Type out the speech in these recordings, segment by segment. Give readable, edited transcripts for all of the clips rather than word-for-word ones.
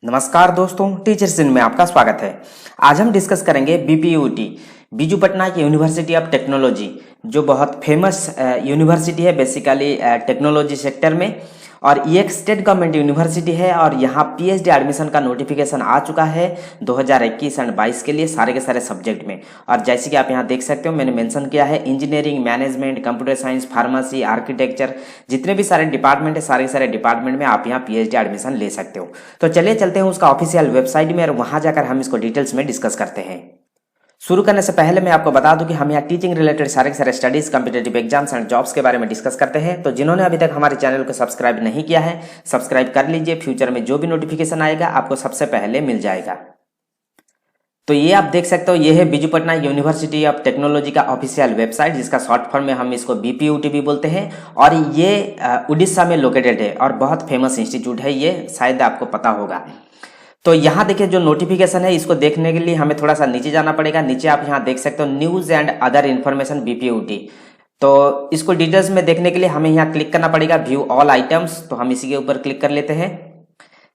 नमस्कार दोस्तों, teachers in में आपका स्वागत है। आज हम डिस्कस करेंगे BPUT, Biju Patnaik university of technology, जो बहुत फेमस यूनिवर्सिटी है बेसिकली टेक्नोलॉजी सेक्टर में। और ये एक स्टेट गवर्नमेंट यूनिवर्सिटी है और यहाँ पीएचडी एडमिशन का नोटिफिकेशन आ चुका है 2021 एंड 22 के लिए सारे के सारे सब्जेक्ट में। और जैसे कि आप यहाँ देख सकते हो, मैंने मेंशन किया है engineering, management, computer science, pharmacy, architecture, जितने भी सारे डिपार्टमेंट है सारे के सारे डिपार्टमेंट में आप यहाँ पीएचडी एडमिशन ले सकते हो। तो चलिए चलते हैं उसका ऑफिशियल वेबसाइट में और वहाँ जाकर हम इसको डिटेल्स में डिस्कस करते हैं। शुरू करने से पहले मैं आपको बता दूं कि हम यहाँ टीचिंग रिलेटेड सारे के सारे studies, competitive exams and jobs के बारे में डिस्कस करते हैं। तो जिन्होंने अभी तक हमारे चैनल को सब्सक्राइब नहीं किया है, सब्सक्राइब कर लीजिए। फ्यूचर में जो भी नोटिफिकेशन आएगा आपको सबसे पहले मिल जाएगा। तो ये आप देख सकते हो, ये है Biju Patnaik university of technology का ऑफिशियल वेबसाइट, जिसका शॉर्ट फॉर्म में हम इसको बीपीयूटी भी बोलते हैं। और ये उड़ीसा में लोकेटेड है और बहुत फेमस इंस्टीट्यूट है, ये शायद आपको पता होगा। तो यहाँ देखिए, जो नोटिफिकेशन है इसको देखने के लिए हमें थोड़ा सा नीचे जाना पड़ेगा। नीचे आप यहाँ देख सकते हो news and other information BPUT. तो इसको डिटेल्स में देखने के लिए हमें यहाँ क्लिक करना पड़ेगा, व्यू ऑल आइटम्स। तो हम इसी के ऊपर क्लिक कर लेते हैं।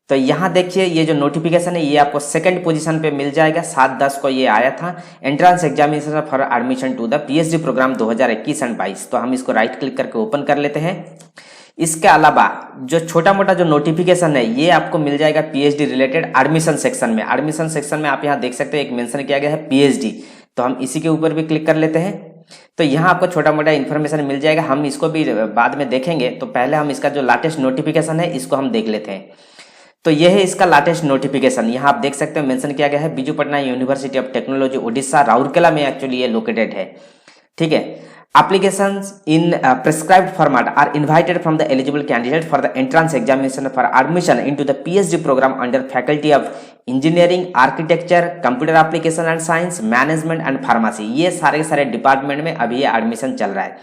तो यहाँ देखिए, ये जो नोटिफिकेशन है ये आपको सेकंड पोजीशन पे मिल जाएगा। 7/10 को ये आया था, entrance examination for admission to the PhD programme 2021 and 22। तो हम इसको राइट क्लिक करके ओपन कर लेते हैं। इसके अलावा जो छोटा मोटा जो नोटिफिकेशन है ये आपको मिल जाएगा पीएचडी रिलेटेड एडमिशन सेक्शन में। एडमिशन सेक्शन में आप यहाँ देख सकते हो एक मेंशन किया गया है पीएचडी। तो हम इसी के ऊपर भी क्लिक कर लेते हैं। तो यहाँ आपको छोटा मोटा इन्फॉर्मेशन मिल जाएगा, हम इसको भी बाद में देखेंगे। तो पहले हम इसका जो लेटेस्ट नोटिफिकेशन है इसको हम देख लेते हैं। तो यह है इसका लेटेस्ट नोटिफिकेशन। यहाँ आप देख सकते हो मेंशन किया गया है Biju Patnaik university of technology Orissa, Rourkela में एक्चुअली ये लोकेटेड है। ठीक है। Applications in prescribed format are invited from the eligible candidate for the entrance examination for admission into the PhD program under Faculty of Engineering, Architecture, Computer Application and Science, Management and Pharmacy। ये सारे सारे department में अभी ये admission चल रहा है।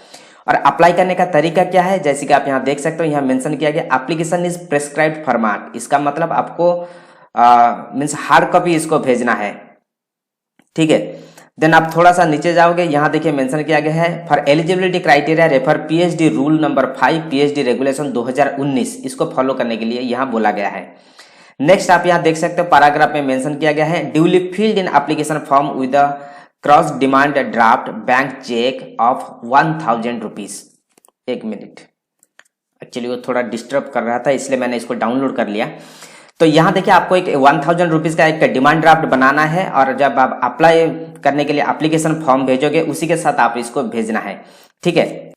और अप्लाई करने का तरीका क्या है, जैसे कि आप यहाँ देख सकते हो, यहाँ मेंशन किया गया एप्लीकेशन इज प्रेस्क्राइब्ड फॉर्मेट। इसका मतलब आपको मीन्स हार्ड कॉपी इसको भेजना है। ठीक है। देन आप थोड़ा सा नीचे जाओगे, यहाँ देखिए मेंशन किया गया है for eligibility criteria refer PhD rule number 5 PhD regulation 2019। इसको फॉलो करने के लिए यहाँ बोला गया है। नेक्स्ट आप यहाँ देख सकते हो पैराग्राफ में मेंशन किया गया है duly field in application form with cross demand draft bank cheque of 1000 rupees. एक मिनट, एक्चुअली वो थोड़ा डिस्टर्ब कर रहा था इसलिए मैंने इसको डाउनलोड कर लिया। तो यहाँ देखिए आपको एक 1000 रुपीज का एक डिमांड ड्राफ्ट बनाना है और जब आप अप्लाई करने के लिए एप्लीकेशन फॉर्म भेजोगे उसी के साथ आप इसको भेजना है। ठीक है।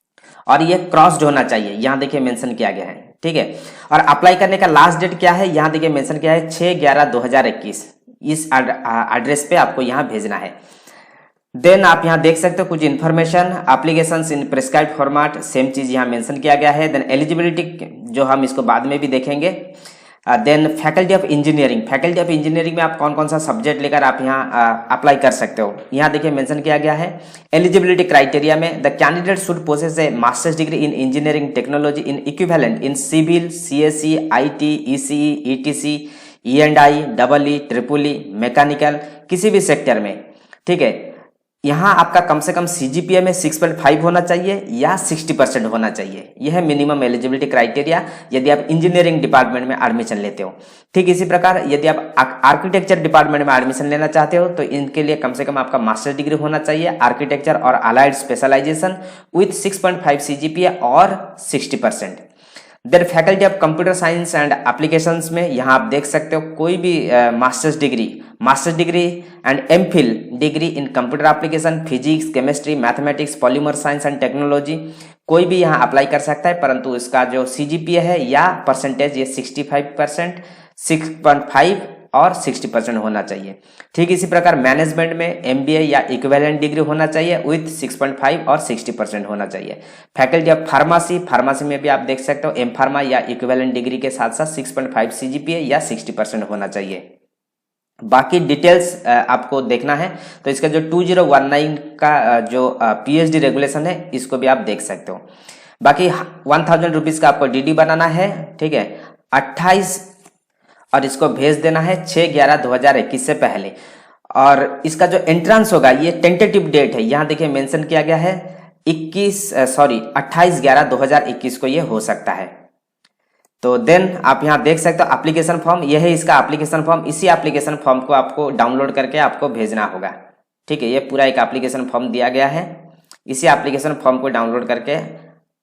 और ये क्रॉस्ड होना चाहिए, यहाँ देखिए मेंशन किया गया है। ठीक है। और अप्लाई करने का लास्ट डेट क्या है, यहाँ देखिए मेंशन किया है 6/11/2021। इस एड्रेस पे आपको यहाँ भेजना है। देन आप यहाँ देख सकते हो कुछ information, applications in prescribed format, same चीज यहाँ मेंशन किया गया है। देन एलिजिबिलिटी जो हम इसको बाद में भी देखेंगे। Then faculty of engineering, faculty of engineering में आप कौन कौन सा सब्जेक्ट लेकर आप यहाँ अप्लाई कर सकते हो, यहाँ देखिए मेंशन किया गया है। एलिजिबिलिटी क्राइटेरिया में the candidate should possess a masters degree in engineering technology in equivalent in civil, CSC, IT, ECE, ETC, ई&आई, डबल ट्रिपल ई, मैकेनिकल, किसी भी सेक्टर में। ठीक है। यहाँ आपका कम से कम सीजीपीए में 6.5 होना चाहिए या 60% होना चाहिए। यह है मिनिमम एलिजिबिलिटी क्राइटेरिया यदि आप इंजीनियरिंग डिपार्टमेंट में एडमिशन लेते हो। ठीक इसी प्रकार यदि आप आर्किटेक्चर डिपार्टमेंट में एडमिशन लेना चाहते हो तो इनके लिए कम से कम आपका मास्टर्स डिग्री होना चाहिए, आर्किटेक्चर और अलाइड स्पेशलाइजेशन विथ 6.5 सीजीपीए और 60%। Then faculty of computer science and applications में यहाँ आप देख सकते हो कोई भी masters degree and MPhil degree in computer application, physics, chemistry, mathematics, polymer science and technology, कोई भी यहाँ अप्लाई कर सकता है। परंतु इसका जो सीजीपीए है या परसेंटेज ये 65%, 6.5 और 60% होना चाहिए। ठीक इसी प्रकार मैनेजमेंट में एमबीए या इक्विवेलेंट डिग्री होना चाहिए विथ 6.5 और 60% होना चाहिए। फैकल्टी ऑफ फार्मेसी में भी आप देख सकते हो एम फार्मा या इक्विवेलेंट डिग्री के साथ साथ 6.5 सीजीपीए या 60% होना चाहिए। बाकी डिटेल्स आपको देखना है तो इसका जो 2019 का जो पीएचडी रेगुलेशन है इसको भी आप देख सकते हो। बाकी 1000 रुपीज का आपको डीडी बनाना है। ठीक है। 28 और इसको भेज देना है 6/11/2021 से पहले। और इसका जो एंट्रेंस होगा ये टेंटेटिव डेट है, यहाँ देखिए मेंशन किया गया है 28/11/2021 को ये हो सकता है। तो देन आप यहाँ देख सकते हो एप्लीकेशन फॉर्म, यह है इसका एप्लीकेशन फॉर्म। इसी एप्लीकेशन फॉर्म को आपको डाउनलोड करके आपको भेजना होगा। ठीक है, ये पूरा एक एप्लीकेशन फॉर्म दिया गया है, इसी एप्लीकेशन फॉर्म को डाउनलोड करके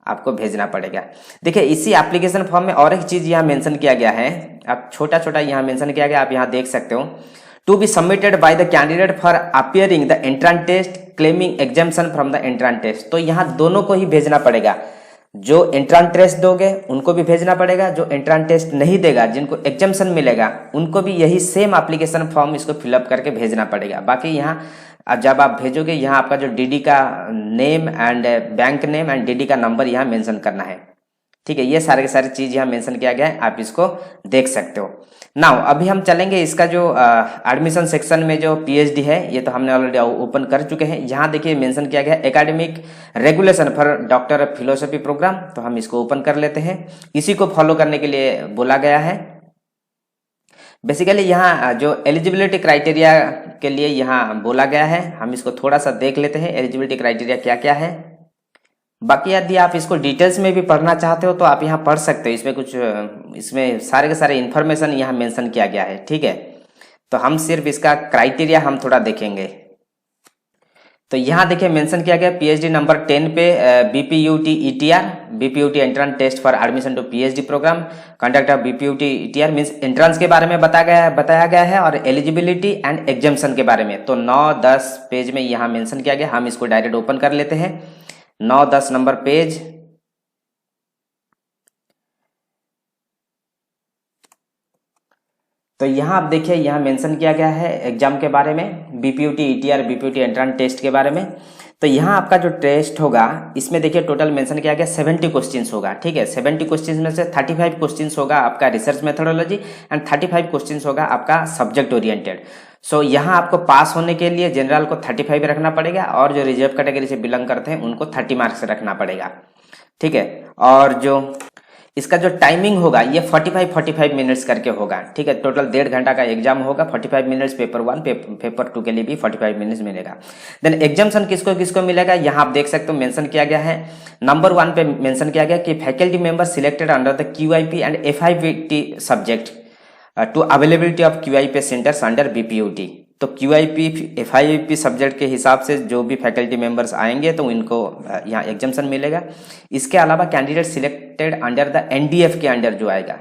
आपको भेजना पड़ेगा। देखिए इसी एप्लीकेशन फॉर्म में और एक चीज़ यहाँ मेंशन किया गया है, आप छोटा छोटा यहाँ मेंशन किया गया, आप यहाँ देख सकते हो, to be submitted by the candidate for appearing the entrance test claiming exemption from the entrance test. तो यहाँ दोनों को ही भेजना पड़ेगा, जो एंट्रेंस टेस्ट दोगे उनको भी भेजना पड़ेगा, जो एंट्रेंस टेस्ट नहीं देगा, जिनको एग्जाम्शन मिलेगा, उनको भी यही सेम एप्लीकेशन फॉर्म इसको फिलअप करके भेजना पड़ेगा। बाकी यहाँ जब आप भेजोगे, यहाँ आपका जो डीडी का name and bank name and DD का नंबर यहाँ मेंशन करना है। ठीक है, ये सारे के सारे चीज़ यहाँ मेंशन किया गया है, आप इसको देख सकते हो। नाउ अभी हम चलेंगे इसका जो एडमिशन सेक्शन में जो पीएचडी है, ये तो हमने ऑलरेडी ओपन कर चुके हैं। यहाँ देखिए मेंशन किया गया है academic regulation for doctor of philosophy programme, तो हम इसको ओपन कर लेते हैं। इसी को फॉलो करने के लिए बोला गया है। बेसिकली यहाँ जो एलिजिबिलिटी क्राइटेरिया के लिए यहाँ बोला गया है, हम इसको थोड़ा सा देख लेते हैं एलिजिबिलिटी क्राइटेरिया क्या क्या है। बाकी यदि आप इसको डिटेल्स में भी पढ़ना चाहते हो तो आप यहाँ पढ़ सकते हो, इसमें कुछ इसमें सारे के सारे इन्फॉर्मेशन यहाँ मेंशन किया गया है। ठीक है, तो हम सिर्फ इसका क्राइटेरिया हम थोड़ा देखेंगे। तो यहाँ देखिए मेंशन किया गया पीएचडी नंबर 10 पे BPUT ETR, BPUT entrance test for admission to PhD programme, conduct of BPUT ETR means entrance के बारे में बताया गया है और एलिजिबिलिटी एंड एग्जाम्शन के बारे में। तो 9-10 पेज में यहाँ मेंशन किया गया, हम इसको डायरेक्ट ओपन कर लेते हैं। 9-10 नंबर पेज, तो यहाँ आप देखिए यहाँ मेंशन किया गया है एग्जाम के बारे में, BPUT ETR BPUT entrance test के बारे में। तो यहाँ आपका जो टेस्ट होगा, इसमें देखिए टोटल मेंशन किया गया 70 क्वेश्चंस होगा। ठीक है, 70 क्वेश्चंस में से 35 क्वेश्चंस होगा आपका रिसर्च मेथोडोलॉजी एंड 35 क्वेश्चंस होगा आपका सब्जेक्ट ओरिएंटेड। सो यहाँ आपको पास होने के लिए जनरल को 35 रखना पड़ेगा और जो रिजर्व कैटेगरी से बिलोंग करते हैं उनको 30 मार्क्स रखना पड़ेगा। ठीक है, और जो इसका जो टाइमिंग होगा ये 45 मिनट्स करके होगा। ठीक है, टोटल 1.5 घंटा का एग्जाम होगा, 45 मिनट्स पेपर 1, पेपर 2 के लिए भी 45 मिनट्स मिलेगा। देन एग्जाम्शन किसको किसको मिलेगा, यहाँ आप देख सकते हो मेंशन किया गया है। नंबर 1 पे मेंशन किया गया कि faculty member selected under the QIP and FIP subject to availability of QIP centres under BPUT. तो क्यूआईपी एफआईपी सब्जेक्ट के हिसाब से जो भी फैकल्टी मेंबर्स आएंगे तो इनको यहाँ एग्जाम्शन मिलेगा। इसके अलावा candidate selected under the NDF के अंडर जो आएगा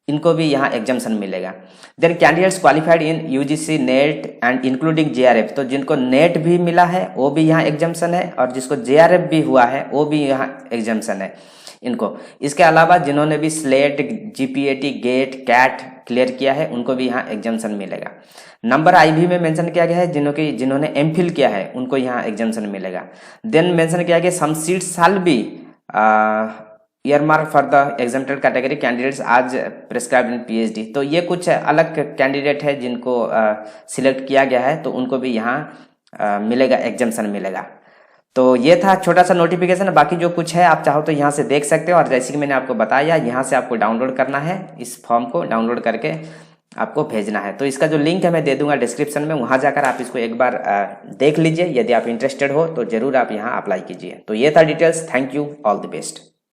इनको भी यहाँ एग्जाम्शन मिलेगा। Then candidates qualified in UGC NET and including JRF, तो जिनको नेट भी मिला है वो भी यहाँ एग्जाम्शन है और जिसको जेआरएफ भी हुआ है वो भी यहाँ एग्जाम्शन है इनको। इसके अलावा जिन्होंने भी स्लेट, जीपीएटी, गेट, कैट क्लियर किया है उनको भी यहाँ एग्जाम्शन मिलेगा। नंबर आईवी में मेंशन किया गया है जिन्होंने एमफिल किया है उनको यहाँ एग्जाम्शन मिलेगा। देन मेंशन किया गया some seats shall be earmarked for the exempted category candidates as prescribed in PhD. तो ये कुछ अलग कैंडिडेट है जिनको सिलेक्ट किया गया है तो उनको भी यहाँ मिलेगा, एग्जाम्शन मिलेगा। तो ये था छोटा सा नोटिफिकेशन, बाकी जो कुछ है आप चाहो तो यहाँ से देख सकते हो और जैसे कि मैंने आपको बताया यहाँ से आपको डाउनलोड करना है, इस फॉर्म को डाउनलोड करके आपको भेजना है। तो इसका जो लिंक है मैं दे दूंगा डिस्क्रिप्शन में, वहाँ जाकर आप इसको एक बार देख लीजिए। यदि आप इंटरेस्टेड हो तो जरूर आप यहाँ अप्लाई कीजिए। तो ये था details. Thank you, all the best.